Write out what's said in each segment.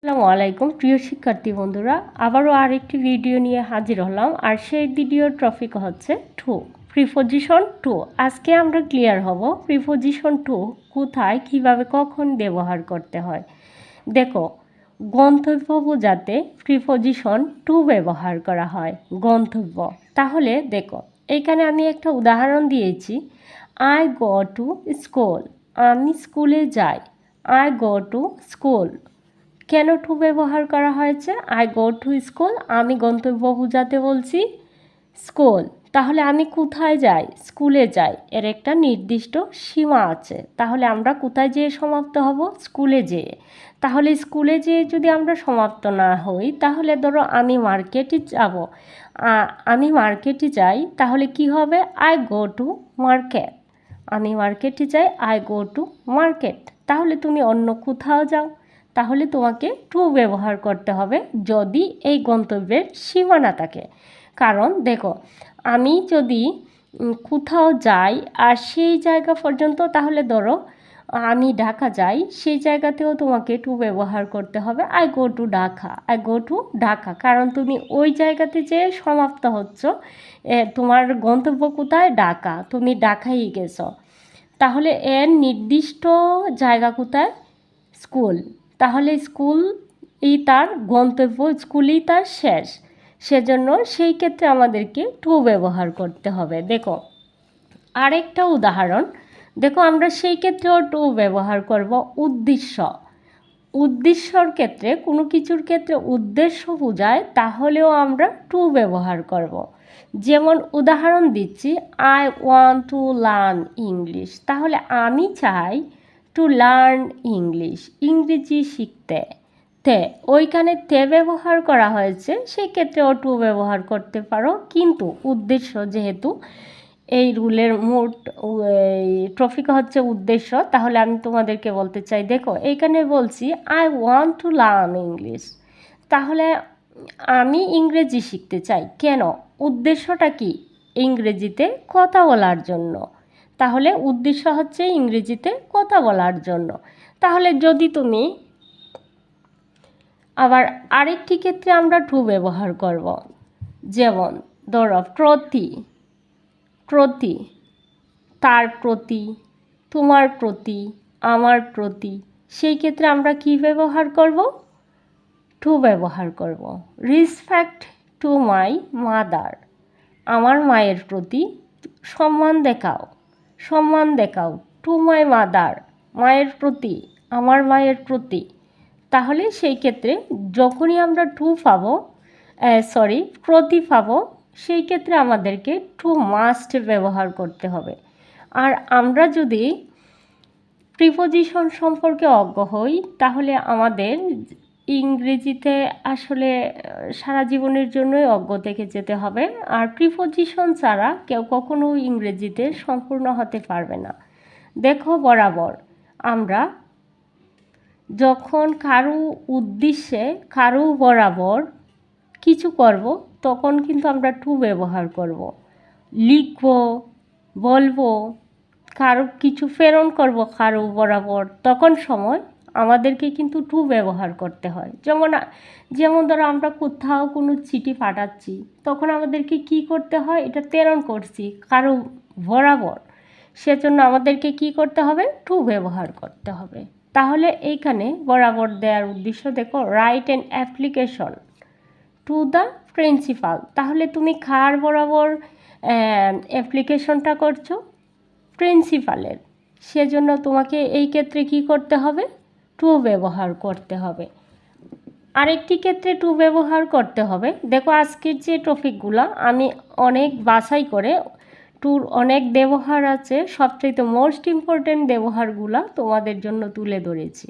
আসসালামু আলাইকুম প্রিয় শিক্ষার্থী বন্ধুরা, আবারও আরেকটি ভিডিও নিয়ে হাজির হলাম। আর সেই ভিডিওর টপিক হচ্ছে টু, প্রিপোজিশন টু। আজকে আমরা ক্লিয়ার হব প্রিপোজিশন টু কোথায়, কিভাবে, কখন ব্যবহার করতে হয়। দেখো, গন্তব্য বোঝাতে প্রিপোজিশন টু ব্যবহার করা হয়, গন্তব্য। তাহলে দেখো, এইখানে আমি একটা উদাহরণ দিয়েছি, আই গো টু স্কুল, আমি স্কুলে যাই। I go to school. কেন টু ব্যবহার করা হয়েছে? আই গো টু স্কুল, আমি গন্তব্য বোঝাতে বলছি স্কুল। তাহলে আমি কোথায় যাই? স্কুলে যাই। এর একটা নির্দিষ্ট সীমা আছে। তাহলে আমরা কোথায় যেয়ে সমাপ্ত হব? স্কুলে যেয়ে। তাহলে স্কুলে যেয়ে যদি আমরা সমাপ্ত না হই, তাহলে ধরো আমি মার্কেটে যাব, আমি মার্কেটে যাই, তাহলে কি হবে? I go to market. আমি মার্কেটে যাই, আই গো টু মার্কেট। তাহলে তুমি অন্য কোথাও যাও, তাহলে তোমাকে টু ব্যবহার করতে হবে যদি এই গন্তব্যের সীমানা থাকে। কারণ দেখো, আমি যদি কোথাও যাই আর সেই জায়গা পর্যন্ত, তাহলে ধরো আমি ঢাকা যাই, সেই জায়গাতেও তোমাকে টু ব্যবহার করতে হবে, I go to Dhaka, I go to Dhaka. কারণ তুমি ওই জায়গাতে যে সমাপ্ত হচ্ছ, তোমার গন্তব্য কোথায়? ঢাকা, তুমি ঢাকায় গেছো। তাহলে এর নির্দিষ্ট জায়গা কোথায়? স্কুল। তাহলে স্কুলই তার গন্তব্য, স্কুলই তার শেষ। সেজন্য সেই ক্ষেত্রে আমাদেরকে টু ব্যবহার করতে হবে। দেখো আরেকটা উদাহরণ, দেখো আমরা সেই ক্ষেত্রেও টু ব্যবহার করব, উদ্দেশ্য। উদ্দেশ্যর ক্ষেত্রে, কোনো কিছুর ক্ষেত্রে উদ্দেশ্য বোঝায়, তাহলেও আমরা টু ব্যবহার করব। যেমন উদাহরণ দিচ্ছি, I want to learn English. তাহলে আমি চাই টু লার্ন ইংলিশ, ইংরেজি শিখতে। ওইখানে ব্যবহার করা হয়েছে, সেই ক্ষেত্রেও টু ব্যবহার করতে পারো। কিন্তু উদ্দেশ্য যেহেতু, এই রুলের মোট টপিক হচ্ছে উদ্দেশ্য, তাহলে আমি তোমাদেরকে বলতে চাই, দেখো এইখানে বলছি I want to learn English. তাহলে আমি ইংরেজি শিখতে চাই। কেন? উদ্দেশ্যটা কি? ইংরেজিতে কথা বলার জন্য। তাহলে উদ্দেশ্য হচ্ছে ইংরেজিতে কথা বলার জন্য। তাহলে যদি তুমি আবার আরেকটি ক্ষেত্রে আমরা টু ব্যবহার করব, যেমন ধরো প্রতি, প্রতি, তার প্রতি, তোমার প্রতি, আমার প্রতি। সেই ক্ষেত্রে আমরা কি ব্যবহার করব? টু ব্যবহার করব। রেসপেক্ট টু মাই মাদার, আমার মায়ের প্রতি সম্মান দেখাও, সম্মান দেখাও। টু মাই মাদার, মায়ের প্রতি, আমার মায়ের প্রতি। তাহলে সেই ক্ষেত্রে যখনই আমরা টু পাবো, প্রতি পাবো, সেই ক্ষেত্রে আমাদেরকে টু মাস্ট ব্যবহার করতে হবে। আর আমরা যদি প্রিপোজিশন সম্পর্কে অজ্ঞ হই, তাহলে আমাদের ইংরেজিতে আসলে সারা জীবনের জন্যই অজ্ঞ থেকে যেতে হবে। আর প্রিপোজিশন ছাড়া কেউ কখনো ইংরেজিতে সম্পূর্ণ হতে পারবে না। দেখো বরাবর আমরা যখন কারো উদ্দেশ্যে, কারো বরাবর কিছু করব, তখন কিন্তু আমরা টু ব্যবহার করব। লিখব, বলবো, কারো কিছু প্রেরণ করব কারো বরাবর, তখন সময় আমাদেরকে কিন্তু টু ব্যবহার করতে হয়। যেমন ধরো আমরা কোথাও কোনো চিঠি পাঠাচ্ছি, তখন আমাদেরকে কি করতে হয়? এটা প্রেরণ করছি কারো বরাবর, সেজন্য আমাদেরকে কি করতে হবে? টু ব্যবহার করতে হবে। তাহলে এইখানে বরাবর দেওয়ার উদ্দেশ্য, দেখো write an application to the principal. তাহলে তুমি কার বরাবর অ্যাপ্লিকেশনটা করছো? প্রিন্সিপালের। সেজন্য তোমাকে এই ক্ষেত্রে কি করতে হবে? টু ব্যবহার করতে হবে। আরেকটি ক্ষেত্রে টু ব্যবহার করতে হবে, দেখো আজকের যে টপিকগুলো আমি অনেক বাছাই করে, টুর অনেক ব্যবহার আছে, সবচেয়ে মোস্ট ইম্পর্টেন্ট ব্যবহারগুলো তোমাদের জন্য তুলে ধরেছি।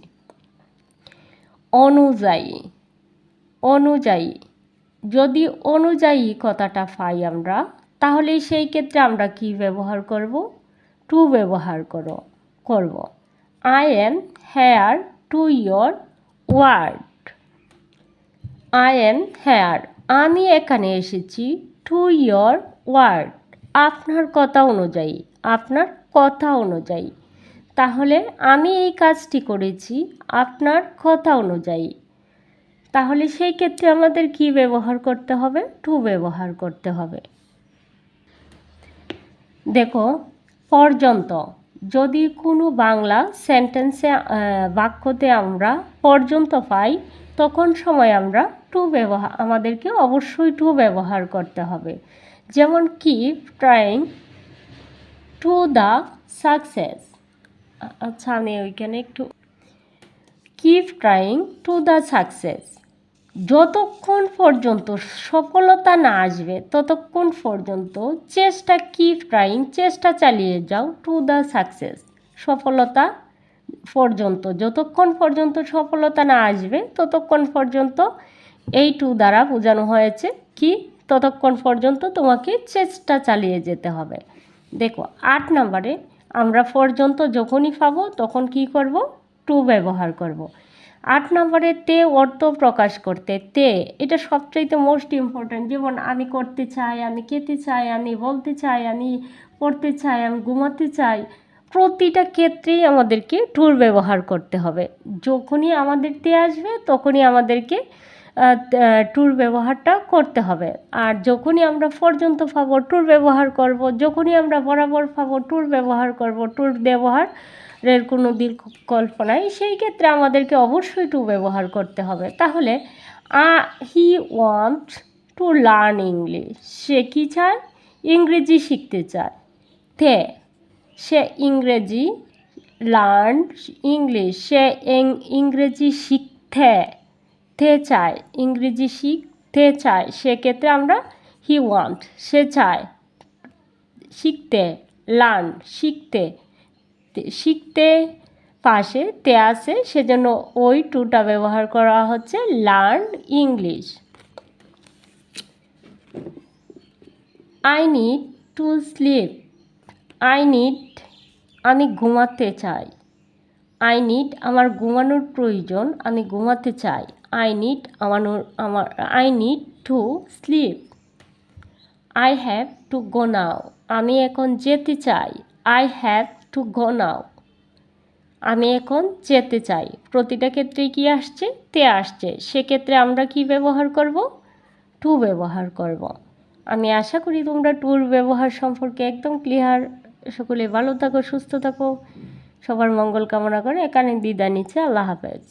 অনুযায়ী, অনুযায়ী, যদি অনুযায়ী কথাটা পাই আমরা, তাহলে সেই ক্ষেত্রে আমরা কি ব্যবহার করব? টু ব্যবহার করব। I am here to your word. I am here, আমি এখানে এসেছি, টু ইয়োর ওয়ার্ড, আপনার কথা অনুযায়ী, আপনার কথা অনুযায়ী। তাহলে আমি এই কাজটি করেছি আপনার কথা অনুযায়ী। তাহলে সেই ক্ষেত্রে আমাদের কি ব্যবহার করতে হবে? টু ব্যবহার করতে হবে। দেখো, পর্যন্ত, যদি কোনো বাংলা সেন্টেন্সে বাক্যতে আমরা পর্যন্ত পাই, তখন সময় আমরা আমাদেরকে অবশ্যই টু ব্যবহার করতে হবে। যেমন keep trying to the success. আচ্ছা, আমি ওইখানে একটু keep trying to the success, যতক্ষণ পর্যন্ত সফলতা না আসবে ততক্ষণ পর্যন্ত চেষ্টা, কিপ ট্রাইং, চেষ্টা চালিয়ে যাও, টু দ্য সাকসেস, সফলতা পর্যন্ত, যতক্ষণ পর্যন্ত সফলতা না আসবে ততক্ষণ পর্যন্ত এই টু দ্বারা বোঝানো হয়েছে কি, ততক্ষণ পর্যন্ত তোমাকে চেষ্টা চালিয়ে যেতে হবে। দেখো 8 নম্বরে আমরা পর্যন্ত যখনই পাবো তখন কি করব? টু ব্যবহার করব। 8 নম্বরে তে অর্থ প্রকাশ করতে, তে এটা সবচাইতে মোস্ট ইম্পর্ট্যান্ট। যেমন আমি করতে চাই, আমি খেতে চাই, আমি বলতে চাই, আমি পড়তে চাই, আমি ঘুমাতে চাই, প্রতিটা ক্ষেত্রেই আমাদেরকে টুর ব্যবহার করতে হবে। যখনই আমাদের তে আসবে তখনই আমাদেরকে টুর ব্যবহারটা করতে হবে। আর যখনই আমরা পর্যন্ত পাবো টুর ব্যবহার করব, যখনই আমরা বরাবর পাবো টুর ব্যবহার করব। টুর ব্যবহারের কোনো বিকল্প নাই, সেই ক্ষেত্রে আমাদেরকে অবশ্যই টু ব্যবহার করতে হবে। তাহলে he wants to learn English, সে কী চায়? ইংরেজি শিখতে চায়। তে, সে ইংরেজি, লার্ন ইংলিশ, সে ইংরেজি শিখতে চায়, ইংরেজি শিখতে চায়, সেক্ষেত্রে আমরা হি ওয়ান্ট, সে চায় শিখতে, লার্ন শিখতে, শিখতে পাশে তে আছে, সেজন্য ওই টুটা ব্যবহার করা হচ্ছে, learn English. I need to sleep, I need, আমি ঘুমাতে চাই, আই নিড, আমার ঘুমানোর প্রয়োজন, আমি ঘুমাতে চাই, I need, I need to sleep. I have to go now, আমি এখন যেতে চাই, I have to go now, আমি এখন যেতে চাই। প্রতিটা ক্ষেত্রে কি আসছে? তে আসছে, সেক্ষেত্রে আমরা কি ব্যবহার করব? টু ব্যবহার করব। আমি আশা করি তোমরা টুর ব্যবহার সম্পর্কে একদম ক্লিয়ার। সকলে ভালো থাকো, সুস্থ থাকো, সবার মঙ্গল কামনা করে এখানে বিদায় নিচ্ছে। আল্লাহ হাফেজ।